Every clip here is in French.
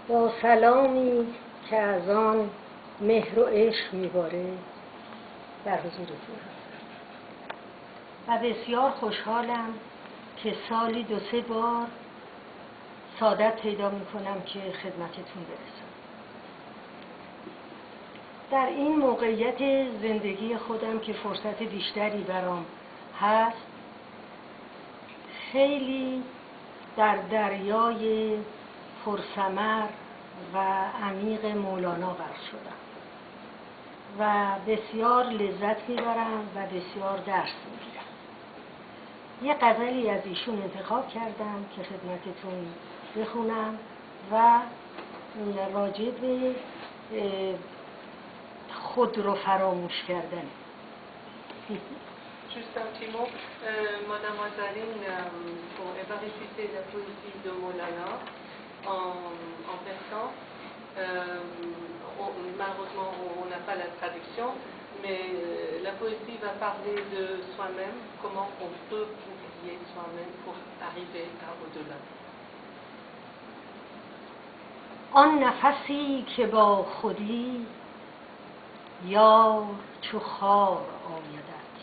با سلامی که از آن مهر و عشق میباره در حضورتون هستم و بسیار خوشحالم که سالی 2-3 بار سعادت پیدا میکنم که خدمتتون برسم. در این موقعیت زندگی خودم که فرصت بیشتری برام هست، خیلی در دریای پرثمر و عمیق مولانا غرق شدم و بسیار لذت میبرم و بسیار درس میگیرم. یه غزلی از ایشون انتخاب کردم که خدمتتون بخونم و راجع به خود رو فراموش کردن. Juste un petit mot, Madame Azaline elle va réciter la poésie de Maulana en persan. Malheureusement, on n'a pas la traduction, mais la poésie va parler de soi-même, comment on peut oublier soi-même pour arriver à au-delà. آن نفسی که با خودی یار چو خار آیدت،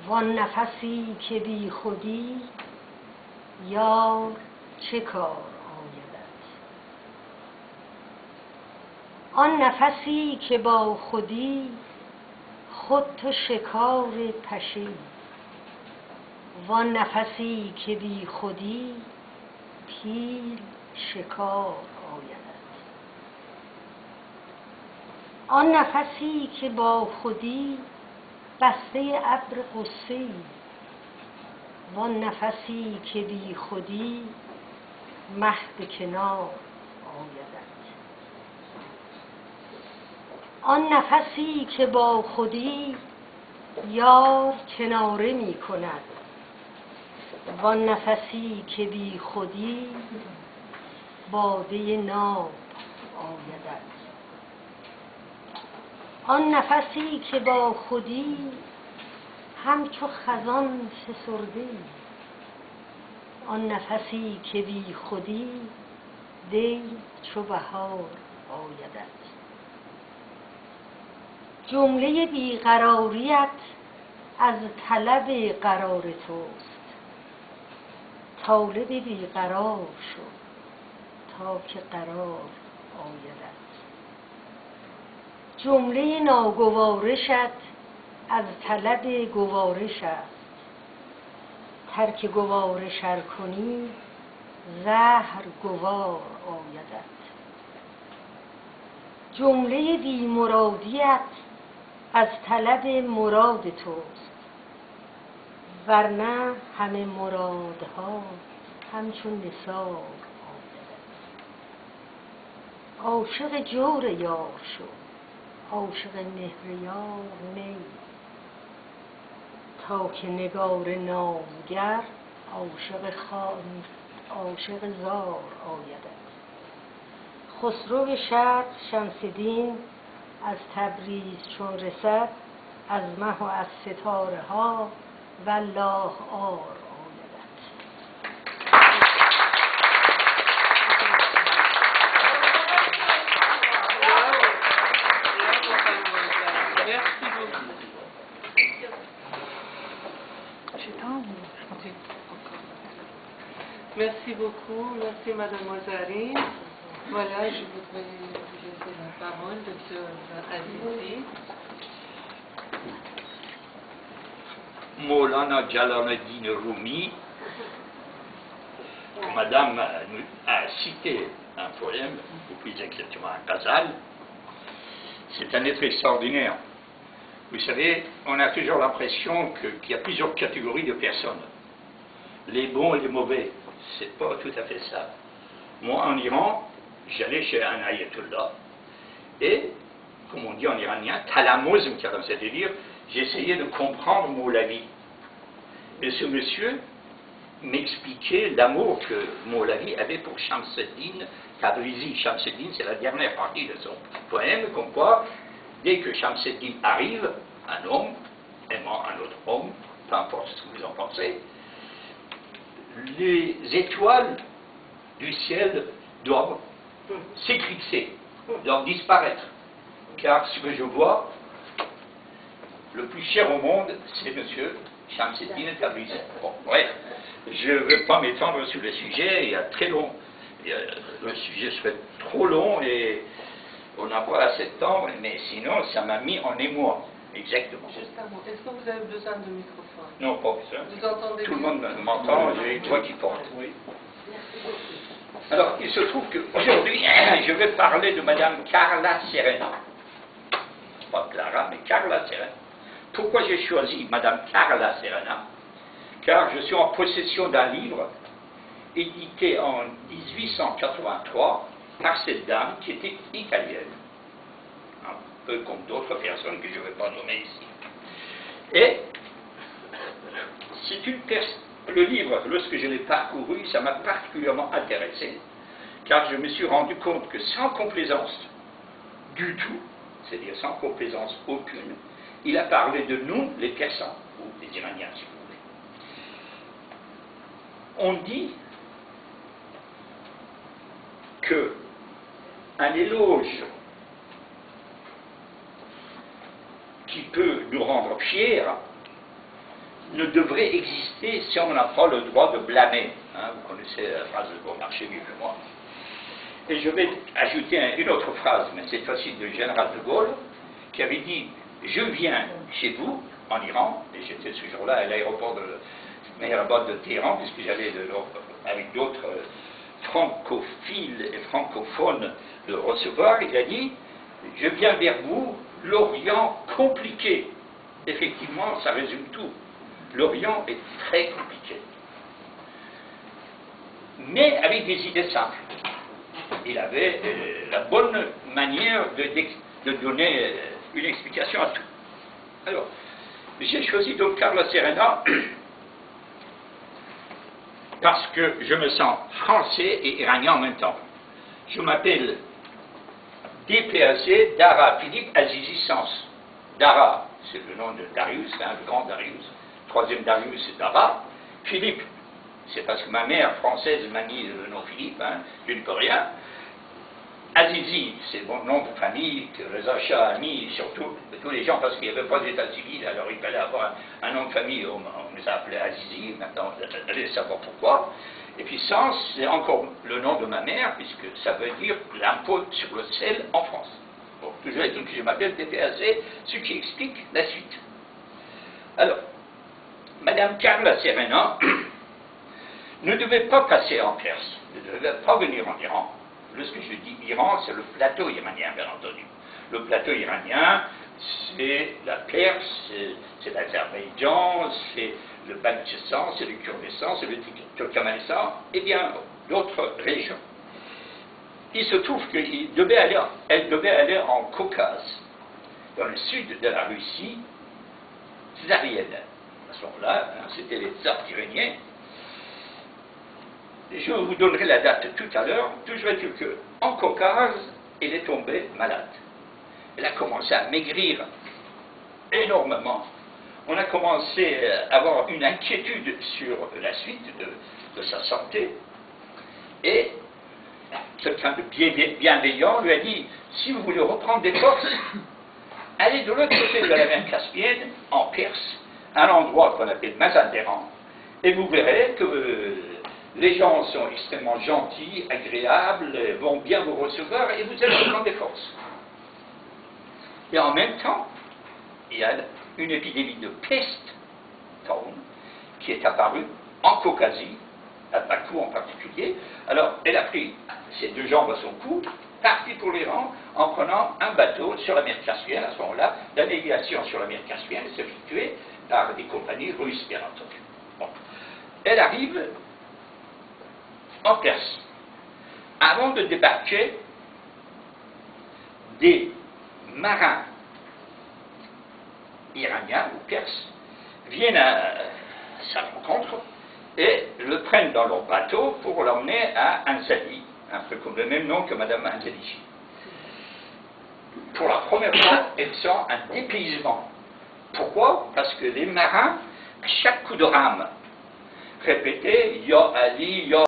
وان نفسی که بی خودی یار چه کار آیدت. آن نفسی که با خودی خود تو شکار پشی، وان نفسی که بی خودی پیل شکار آیدت. آن نفسی که با خودی بسته ابر غصه‌ای، وان نفسی که بی خودی مه به کنار آیدت. آن نفسی که با خودی یار کناره می کند، وان نفسی که بی خودی باده ناب آیدت. آن نفسی که با خودی همچو خزان فسرده، آن نفسی که بی خودی دی چو بهار آیدت. جمله بیقراریت از طلب قرار توست، طالب بیقرار شو تا که قرار آیدت. جمله ناگوارشت از طلب گوارش است، ترک گوارش ار کنی زهر گوار آیدت. جمله بی مرادیت از طلب مراد توست، ورنه همه مرادها همچون نثار آیدت. عاشق جور یار شو، عاشق مهر یار نی، تا که نگار نامگر عاشق زار آیدت. خسرو شرق شمس دین از تبریز چون رسد، از مه و از ستاره ها والله آر آیدت. Merci beaucoup, merci Madame Azaline. Voilà, je voudrais vous laisser la parole, Dr Azizi. Maulana Jalaluddin Rumi, Madame a cité un poème, ou plus exactement un ghazal. C'est un être extraordinaire. Vous savez, on a toujours l'impression qu'il y a plusieurs catégories de personnes. Les bons et les mauvais, c'est pas tout à fait ça. Moi, en Iran, j'allais chez un ayatollah et, comme on dit en iranien, talamozm, c'est-à-dire, j'essayais de comprendre Moulavi. Et ce monsieur m'expliquait l'amour que Moulavi avait pour Shamseddin Tabrizi. Shamseddin, c'est la dernière partie de son poème, comme quoi, dès que Shamseddin arrive, un homme aimant un autre homme, peu importe ce que vous en pensez, les étoiles du ciel doivent s'éclipser, doivent disparaître. Car ce que je vois, le plus cher au monde, c'est M. Shamseddine Tabrizi. Bon, bref, je ne veux pas m'étendre sur le sujet, il y a très long, le sujet serait trop long et on n'a pas assez de temps, mais sinon ça m'a mis en émoi, exactement. Juste un mot. Est-ce que vous avez besoin de microphone? Non, pas besoin. Vous entendez Tout le bien? monde m'entend, j'ai une voix qui porte. Oui. Alors, il se trouve qu'aujourd'hui, je vais parler de Madame Carla Serena. Pas Clara, mais Carla Serena. Pourquoi j'ai choisi Madame Carla Serena? Car je suis en possession d'un livre édité en 1883 par cette dame qui était italienne, un peu comme d'autres personnes que je ne vais pas nommer ici. Et c'est le livre, lorsque je l'ai parcouru, ça m'a particulièrement intéressé, car je me suis rendu compte que sans complaisance du tout, c'est-à-dire sans complaisance aucune, il a parlé de nous, les Persans, ou les Iraniens, si vous voulez. On dit que un éloge qui peut nous rendre fiers ne devrait exister si on n'a pas le droit de blâmer. Hein, vous connaissez la phrase de Beaumarchais mieux que moi. Et je vais ajouter une autre phrase, mais cette fois-ci du général de Gaulle, qui avait dit « Je viens chez vous, en Iran », et j'étais ce jour-là à l'aéroport de Mehrabad de Téhéran, puisque j'allais avec d'autres francophiles et francophones le recevoir, il a dit « Je viens vers vous, l'Orient compliqué ». Effectivement, ça résume tout. L'Orient est très compliqué. Mais avec des idées simples. Il avait la bonne manière de donner une explication à tout. Alors, j'ai choisi donc Carla Serena parce que je me sens français et iranien en même temps. Je m'appelle DPAC, Dara Philippe Azizi Sens. Dara, c'est le nom de Darius, hein, le grand Darius. Troisième Darius, c'est Dara. Philippe, c'est parce que ma mère française m'a mis le nom Philippe, hein, je ne peux rien. Azizi, c'est mon nom de famille que Reza Shah a mis, surtout tous les gens, parce qu'il n'y avait pas d'état civil, alors il fallait avoir un nom de famille, on les a appelés Azizi, maintenant vous allez savoir pourquoi. Et puis Sens, c'est encore le nom de ma mère, puisque ça veut dire l'impôt sur le sel en France. Bon, toujours est-il que je m'appelle DPAC, ce qui explique la suite. Alors, Madame Carla Serena ne devait pas passer en Perse, ne devait pas venir en Iran. Lorsque je dis Iran, c'est le plateau iranien, bien entendu. Le plateau iranien, c'est la Perse, c'est l'Azerbaïdjan, c'est le Baltchistan, c'est le Kurdistan, c'est le Turkménistan, et bien d'autres régions. Il se trouve qu'elle devait aller en Caucase, dans le sud de la Russie, tsarienne. À ce moment-là, hein, c'était les tsars iraniens. Je vous donnerai la date tout à l'heure. Toujours est-il qu'en Caucase, elle est tombée malade. Elle a commencé à maigrir énormément. On a commencé à avoir une inquiétude sur la suite de sa santé. Et quelqu'un de bienveillant lui a dit, si vous voulez reprendre des forces, allez de l'autre côté de la mer Caspienne, en Perse, à un endroit qu'on appelle Mazanderan, et vous verrez que les gens sont extrêmement gentils, agréables, vont bien vous recevoir et vous allez reprendre des forces. Et en même temps, il y a une épidémie de peste qui est apparue en Caucasie, à Bakou en particulier. Alors, elle a pris ses deux jambes à son cou, partie pour l'Iran, en prenant un bateau sur la mer Caspienne. À ce moment-là, la navigation sur la mer Caspienne s'effectuait par des compagnies russes, bien entendu. Bon. Elle arrive en Perse. Avant de débarquer, des marins iraniens ou perses viennent à sa rencontre et le prennent dans leur bateau pour l'emmener à Anzali, un peu comme le même nom que Madame Anzali. Pour la première fois, elle sent un dépaysement. Pourquoi? Parce que les marins, à chaque coup de rame, répétaient « Ya Ali, Ya